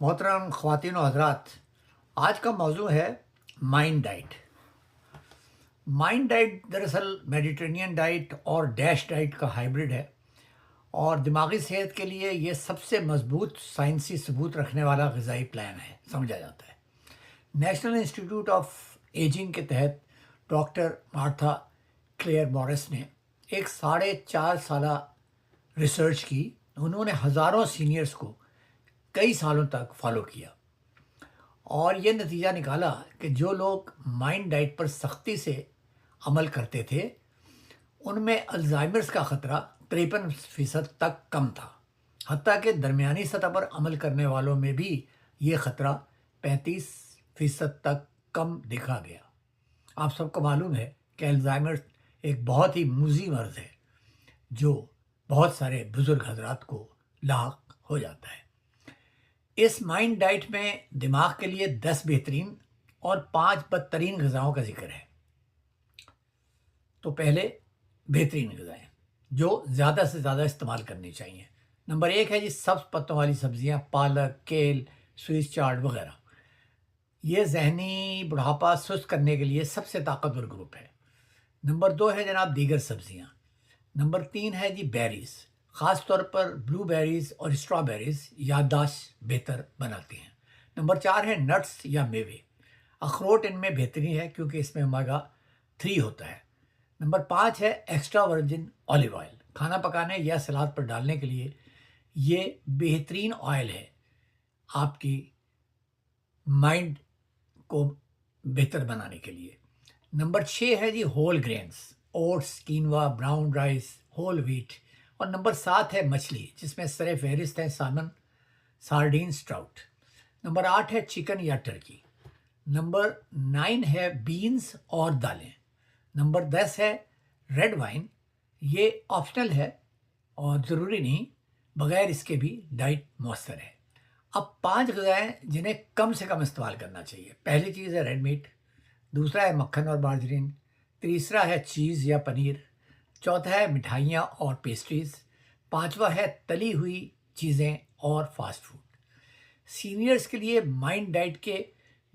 محترم خواتین و حضرات، آج کا موضوع ہے مائنڈ ڈائٹ۔ مائنڈ ڈائٹ دراصل میڈیٹرینین ڈائٹ اور ڈیش ڈائٹ کا ہائبرڈ ہے، اور دماغی صحت کے لیے یہ سب سے مضبوط سائنسی ثبوت رکھنے والا غذائی پلان ہے سمجھا جاتا ہے۔ نیشنل انسٹیٹیوٹ آف ایجنگ کے تحت ڈاکٹر مارتھا کلیئر مورس نے ایک 4.5 سالہ ریسرچ کی۔ انہوں نے ہزاروں سینئرز کو کئی سالوں تک فالو کیا اور یہ نتیجہ نکالا کہ جو لوگ مائنڈ ڈائٹ پر سختی سے عمل کرتے تھے ان میں الزائمرز کا خطرہ 53% تک کم تھا، حتیٰ کہ درمیانی سطح پر عمل کرنے والوں میں بھی یہ خطرہ 35% تک کم دیکھا گیا۔ آپ سب کو معلوم ہے کہ الزائمر ایک بہت ہی موذی مرض ہے جو بہت سارے بزرگ حضرات کو لاحق ہو جاتا ہے۔ اس مائنڈ ڈائٹ میں دماغ کے لیے 10 بہترین اور 5 بدترین غذاؤں کا ذکر ہے۔ تو پہلے بہترین غذائیں جو زیادہ سے زیادہ استعمال کرنی چاہیے۔ نمبر 1 ہے سبز پتوں والی سبزیاں، پالک، کیل، سوئس چارڈ وغیرہ۔ یہ ذہنی بڑھاپا سست کرنے کے لیے سب سے طاقتور گروپ ہے۔ نمبر 2 ہے دیگر سبزیاں۔ نمبر 3 ہے بیریز، خاص طور پر بلو بیریز اور اسٹرابیریز یادداشت بہتر بناتی ہیں۔ نمبر 4 ہے نٹس یا میوے، اخروٹ ان میں بہترین ہے کیونکہ اس میں اومیگا 3 ہوتا ہے۔ نمبر 5 ہے ایکسٹرا ورجن اولیو آئل، کھانا پکانے یا سلاد پر ڈالنے کے لیے یہ بہترین آئل ہے آپ کی مائنڈ کو بہتر بنانے کے لیے۔ نمبر 6 ہے whole grains, oats, quinoa, brown rice, whole wheat. اور نمبر 7 ہے مچھلی، جس میں سر فہرست ہے سالمن، سارڈینز، ٹراؤٹ۔ نمبر 8 ہے چکن یا ٹرکی۔ نمبر 9 ہے بینز اور دالیں۔ نمبر 10 ہے ریڈ وائن، یہ آپشنل ہے اور ضروری نہیں، بغیر اس کے بھی ڈائٹ مؤثر ہے۔ اب 5 غذائیں جنہیں کم سے کم استعمال کرنا چاہیے۔ پہلی چیز ہے ریڈ میٹ، دوسرا ہے مکھن اور مارجرین، تیسرا ہے چیز یا پنیر، چوتھا ہے مٹھائیاں اور پیسٹریز، پانچواں ہے تلی ہوئی چیزیں اور فاسٹ فوڈ۔ سینئرز کے لیے مائنڈ ڈائٹ کے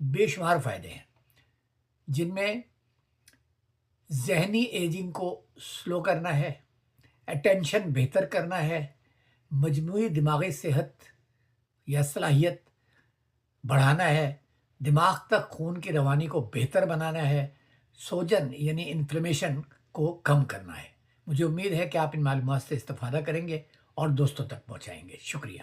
بے شمار فائدے ہیں، جن میں ذہنی ایجنگ کو سلو کرنا ہے، اٹینشن بہتر کرنا ہے، مجموعی دماغی صحت یا صلاحیت بڑھانا ہے، دماغ تک خون کی روانی کو بہتر بنانا ہے، سوجن یعنی انفلیمیشن کو کم کرنا ہے۔ مجھے امید ہے کہ آپ ان معلومات سے استفادہ کریں گے اور دوستوں تک پہنچائیں گے۔ شکریہ۔